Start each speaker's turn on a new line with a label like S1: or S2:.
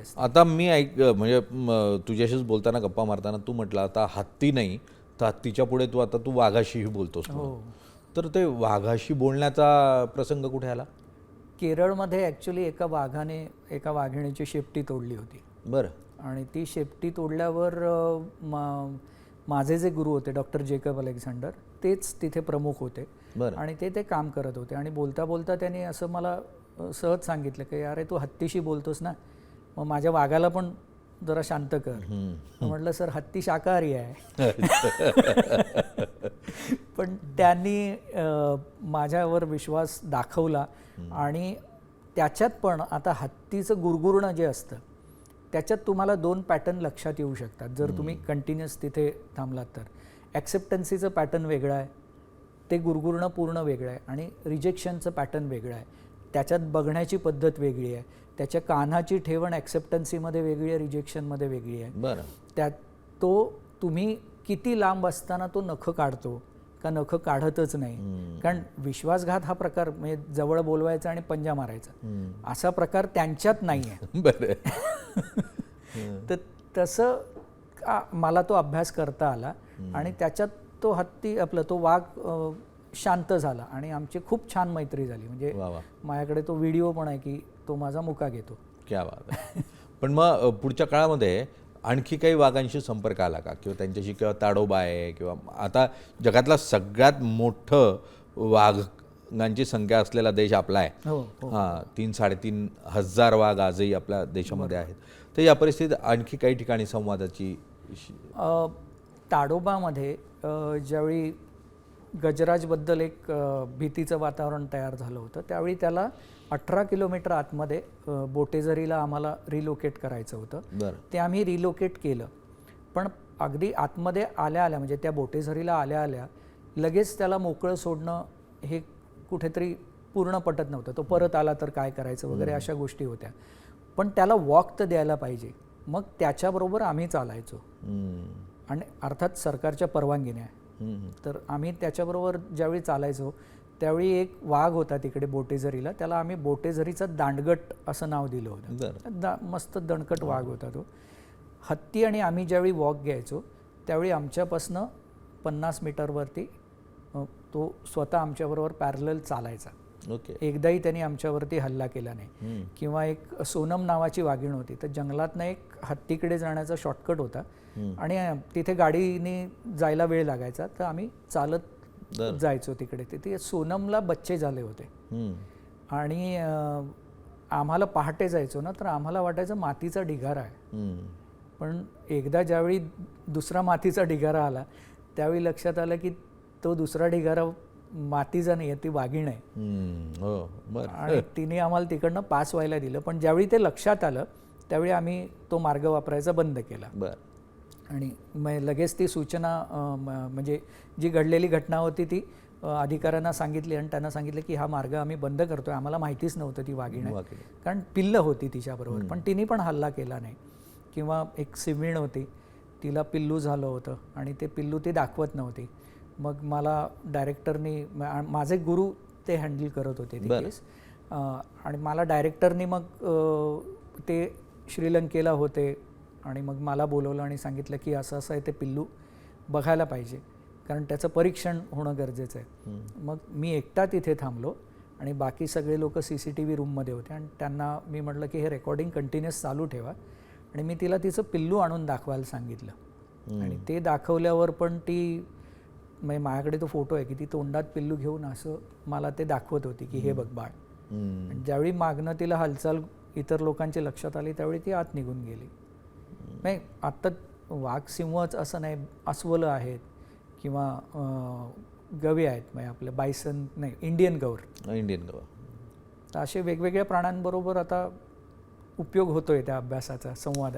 S1: असते.
S2: आता मी म्हणजे तुझ्याशीच बोलताना गप्पा मारताना तू म्हटलं आता हत्ती नाही तर हत्तीच्या पुढे तू वाघाशीही बोलतोस म्हणून. तर ते वाघाशी बोलण्याचा प्रसंग कुठे आला?
S1: केरळमध्ये ॲक्च्युली एका वाघाने एका वाघिणीची शेपटी तोडली होती.
S2: बरं.
S1: आणि ती शेपटी तोडल्यावर माझे जे गुरु होते डॉक्टर जेकब अलेक्झांडर तेच तिथे प्रमुख होते.
S2: बरं.
S1: आणि ते काम करत होते आणि बोलता बोलता त्यांनी असं मला सहज सांगितलं की अरे तू हत्तीशी बोलतोस ना, मग माझ्या वाघाला पण जरा शांत कर. म्हटलं सर हत्ती शाकाहारी आहे. पण त्यांनी माझ्यावर विश्वास दाखवला. आणि त्याच्यात पण आता हत्तीचं गुरगुरणं जे असतं त्याच्यात तुम्हाला 2 पॅटर्न लक्षात येऊ शकतात जर तुम्ही कंटिन्युअस तिथे थांबलात तर. ॲक्सेप्टन्सीचं पॅटर्न वेगळं आहे, ते गुरगुरणं पूर्ण वेगळं आहे, आणि रिजेक्शनचं पॅटर्न वेगळं आहे. त्याच्यात बघण्याची पद्धत वेगळी आहे, त्याच्या कानाची ठेवण ॲक्सेप्टन्सीमध्ये वेगळी आहे, रिजेक्शनमध्ये वेगळी आहे.
S2: बरं.
S1: त्यात तो तुम्ही किती लांब असताना तो नखं काढतो का नखं काढतच नाही. कारण विश्वासघात हा प्रकार म्हणजे जवळ बोलवायचा आणि पंजा मारायचा असा प्रकार त्यांच्यात नाही आहे. तर तसं मला तो अभ्यास करता आला आणि त्याच्यात तो हत्ती तो वाघ शांत झाला आणि आमची खूप छान मैत्री झाली. म्हणजे माझ्याकडे तो व्हिडिओ पण आहे की तो माझा मुका घेतो.
S2: क्या बात आहे. पण मग पुढच्या काळामध्ये आणखी काही वाघांशी संपर्क आला का, किंवा त्यांच्याशी, किंवा ताडोबा आहे, किंवा आता जगातला सगळ्यात मोठं वाघांची संख्या असलेला देश आपला आहे. हां, 3-3.5 हजार वाघ आजही आपल्या देशामध्ये आहेत. तर या परिस्थितीत आणखी काही ठिकाणी संवादाची
S1: ताडोबामध्ये ज्यावेळी गजराजबद्दल एक भीतीचं वातावरण तयार झालं होतं त्यावेळी त्याला 18 किलोमीटर आतमध्ये बोटेझरीला आम्हाला रिलोकेट करायचं होतं. ते आम्ही रिलोकेट केलं. पण अगदी आतमध्ये आल्या म्हणजे त्या बोटेझरीला आल्या लगेच त्याला मोकळं सोडणं हे कुठेतरी पूर्ण पटत नव्हतं. तो परत आला तर काय करायचं वगैरे अशा गोष्टी होत्या. पण त्याला वॉक तर द्यायला पाहिजे. मग त्याच्याबरोबर आम्ही चालायचो आणि अर्थात सरकारच्या परवानगीने. तर आम्ही त्याच्याबरोबर ज्यावेळी चालायचो त्यावेळी एक वाघ होता तिकडे बोटेझरीला, त्याला आम्ही बोटेझरीचा दांडगट असं नाव दिलं होतं. मस्त दणकट वाघ होता तो. हत्ती आणि आम्ही ज्यावेळी वॉक घ्यायचो त्यावेळी आमच्यापासनं 50 मीटरवरती तो स्वतः आमच्याबरोबर पॅरलल चालायचा. एकदाही त्यांनी आमच्यावरती हल्ला केला नाही. किंवा एक सोनम नावाची वाघीण होती, तर जंगलातनं एक हत्तीकडे जाण्याचा शॉर्टकट होता आणि तिथे गाडीने जायला वेळ लागायचा, तर आम्ही चालत जायचो तिकडे. तिथे सोनमला बच्चे झाले होते आणि आम्हाला पहाटे जायचो ना, तर आम्हाला वाटायचं मातीचा ढिगारा आहे. पण एकदा ज्यावेळी दुसरा मातीचा ढिगारा आला त्यावेळी लक्षात आलं की तो दुसरा ढिगारा मातीचा नाही आहे, ती वाघीण आहे. आणि तिने आम्हाला तिकडनं पास व्हायला दिलं. पण ज्यावेळी ते लक्षात आलं त्यावेळी आम्ही तो मार्ग वापरायचा बंद केला. आणि मग लगेच ती सूचना म्हणजे जी घडलेली घटना होती ती अधिकाऱ्यांना सांगितली आणि त्यांना सांगितलं की हा मार्ग आम्ही बंद करतोय. आम्हाला माहितीच नव्हतं ती वाघीण आहे, कारण पिल्लं होती तिच्याबरोबर. पण तिने पण हल्ला केला नाही. किंवा एक सिव्हिण होती, तिला पिल्लू झालं होतं आणि ते पिल्लू ती दाखवत नव्हती. मग मला डायरेक्टरनी, माझे गुरु ते हँडल करत होते ती केस, आणि मला डायरेक्टरनी मग ते श्रीलंकेला होते आणि मग मला बोलवलं आणि सांगितलं की असं असं आहे, ते पिल्लू बघायला पाहिजे कारण त्याचं परीक्षण होणं गरजेचं आहे. मग मी एकटा तिथे थांबलो आणि बाकी सगळे लोक CCTV रूममध्ये होते आणि त्यांना मी म्हटलं की हे रेकॉर्डिंग कंटिन्युअस चालू ठेवा. आणि मी तिला तिचं पिल्लू आणून दाखवायला सांगितलं आणि ते दाखवल्यावर पण ती, म्हणजे माझ्याकडे तो फोटो आहे की ती तोंडात पिल्लू घेऊन असं मला ते दाखवत होती की हे बघ बाळ. आणि ज्यावेळी मागणं तिला हालचाल इतर लोकांची लक्षात आली त्यावेळी ती आत निघून गेली. नाही, आत्ता वाघ सिंहच असं नाही, अस्वलं आहेत किंवा गवे आहेत, म्हणजे आपले बायसन नाही, इंडियन गौर. तर असे वेगवेगळ्या प्राण्यांबरोबर आता उपयोग होतोय त्या अभ्यासाचा, संवादाचा.